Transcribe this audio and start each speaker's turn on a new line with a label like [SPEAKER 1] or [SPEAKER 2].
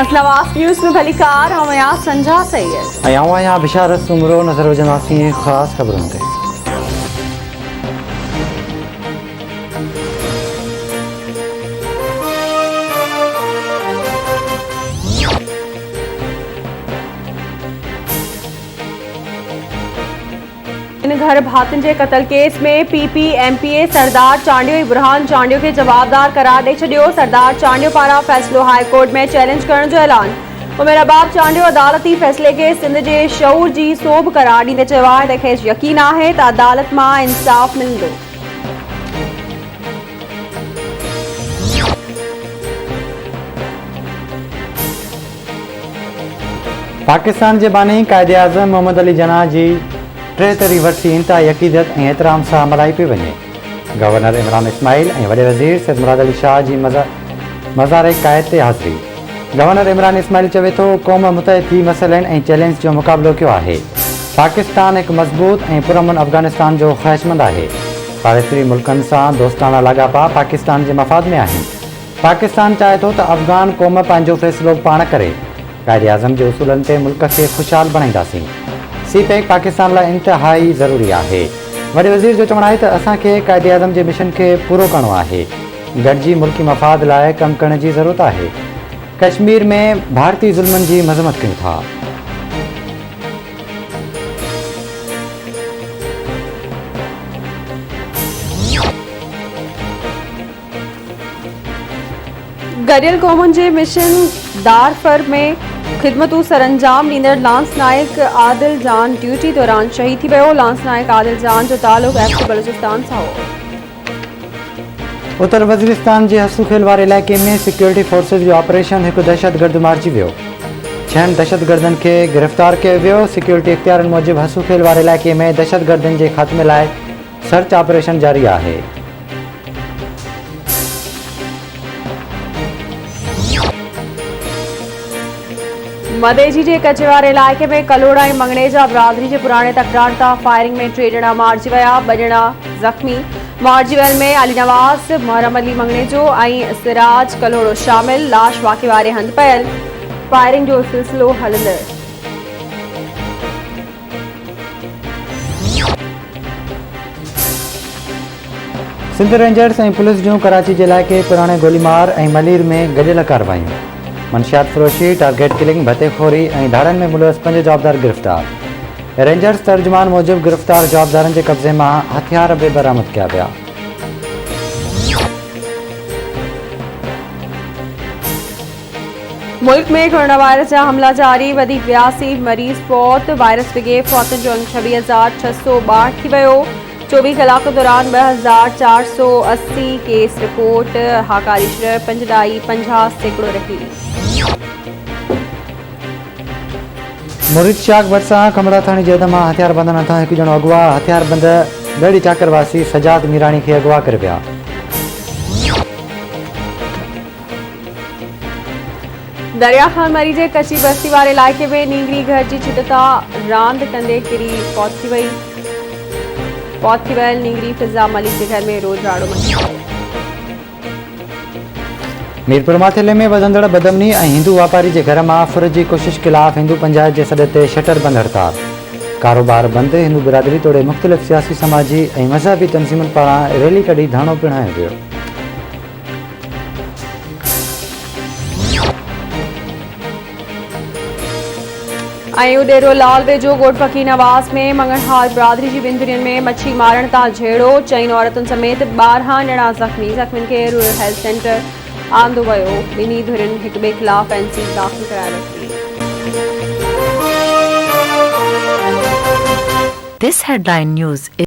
[SPEAKER 1] नवाज़ news में भलीकार हम यहाँ संजा सैयद
[SPEAKER 2] यहाँ बिशारत उमरो नज़र वजनासी ख़ास खबरों ते
[SPEAKER 1] इन घर भातिन के कत्ल केस में PPMPA सरदार चांडियो बुरहान चांडियो के जवाबदार करार दे छो। सरदार चांडियो पारा फैसलो हाई कोर्ट में चैलेंज करण जो ऐलान। उमेर अबाब चांडियो अदालती फैसले के सिंध के शऊर की सोभ करार ॾींदे चयो आहे त खेसि यकीन है त अदालत मां इंसाफ़ मिलंदो।
[SPEAKER 2] पाकिस्तान के बानी कायदे आज़म मोहम्मद अली जना जी 73 वर्षी इंतहाई अक़ीदत और एहतराम से मल्हाई पई वञे। गवर्नर इमरान इस्माइल और वॾे वज़ीर सैयद मुराद अली शाह की मज़ार क़ायद ते हाज़िरी। गवर्नर इमरान इस्माइल चवे तो कौम मुतहद थी मसइलनि और चैलेंज जो मुक़ाबलो किया है। पाकिस्तान एक मज़बूत और पुरअमन अफ़गानिस्तान जो ख़्वाहिशमंद है। पाड़ेसरी मुल्कनि से दोस्ताना लाॻापा पाकिस्तान के मफ़ाद में आहिनि। पाकिस्तान चाहे तो अफ़गान कौम पंहिंजो फ़ैसिलो पाण करे। कायदे आज़म के उसूलन ते मुल्क के खुशहाल बणाईंदासीं। CPEC पाकिस्तान लाइ इंतहाई ज़रूरी है। वॾे वज़ीर जो चवणु आहे त असांखे कायदे आज़म के मिशन के पूरो करणो आहे। गॾिजी मुल्की मफ़ाद लाइ कम करण की ज़रूरत है। कश्मीर में भारतीय ज़ुल्मनि की मज़म्मत कयूं था।
[SPEAKER 1] गॾियल क़ौमुनि जे मिशन दारफर में ख़िदमतूं सरअंजाम ॾींदड़ लांस नायक आदिल जान ड्यूटी दौरान शहीद थी वियो। लांस नायक आदिल जान जो ताल्लुक़ FC बलूचिस्तान सां हो।
[SPEAKER 2] उत्तर वज़ीरिस्तान के हसूखेल वारे इलाके में सिक्योरिटी फोर्सेस जो ऑपरेशन एक दहशतगर्द मारिजी वियो। 6 दहशतगर्दन के गिरफ्तार किया वियो। सिक्योरिटी इख्तियारन मूजिब हसूखेल वारे इलाके में दहशतगर्दन के खात्मे लाइ सर्च ऑपरेशन जारी है।
[SPEAKER 1] मदेजी के कचे वारे इलाके में कलोड़ा और मंगनेजा बिरादरी के पुराने तकरार था फायरिंग में 3 ॼणा मारिजी विया, 2 ॼणा ज़ख़्मी। मारिजी वियल में अली नवाज़, मुहर्रम अली मंगनेजो और सिराज कलोड़ो शामिल। लाश वाक़े वारे हंध पयल। फायरिंग जो सिलसिलो हलंदड़।
[SPEAKER 2] सिंध रेंजर्स और पुलिस जूं कराची के इलाके पुराने गोलीमार और मलीर में गॾियल कार्रवाइयूं। मंशियात फरोशी, टारगेट किलिंग, भतेखोरी और धाड़न में मुलविस 5 जवाबदार गिरफ्तार। रेंजर्स तर्जुमान मूजिब गिरफ्तार जवाबदारन के कब्जे में हथियार भी बरामद किया गया।
[SPEAKER 1] मुल्क में कोरोना वायरस जा हमला जारी। वधीक 82 मरीज़ फौत। वायरस विगे फौतन जो 26,662 थी वियो। 24 कलाक दौरान 2,480 केस रिपोर्ट। हाकारी शरह 5.50% रही।
[SPEAKER 2] मुरीद शाख भरसा कमरा थानी जे मां हथियार बंदन था एक जणो अगवा हथियार बंद बेड़ी चाकरवासी सजाद मीरानी के अगवा कर विया।
[SPEAKER 1] दरिया खान मरी जे कच्ची बस्ती वाले इलाके में नींगरी घर की छिटता रांद कंदे किरी फौत थी वई। फौत थी वियल नींगरी फिजा मलिक के घर में रोज राड़ो मची।
[SPEAKER 2] मीरपुर माथेले में वधंदड़ बदमनी और हिंदू व्यापारी के घर में फुर की कोशिश खिलाफ हिंदू पंचायत के सॾ ते शटर बंद हड़ताल। कारोबार बंद। हिंदू बिरादरी तोड़े मुख्तलिफ सियासी समाजी और मज़हबी तंजीमन पारा रैली कढ़ी धाणो पिणायो वियो।
[SPEAKER 1] उडेरो लाल वेझो गोट फकीर नवाज़ में मंगणहार बिरादरी की 2 धुरियुनि में मच्छी मारण ता झेड़ो। 4 औरतुनि समेत 12 ॼणा ज़ख़्मी। ज़ख़्मियुनि के रूरल हेल्थ सेंटर आंदो वियो। 2 धुरियुनि हिक ॿिए ख़िलाफ़ NC दाख़िल कराए वरिती।
[SPEAKER 3] This headline news is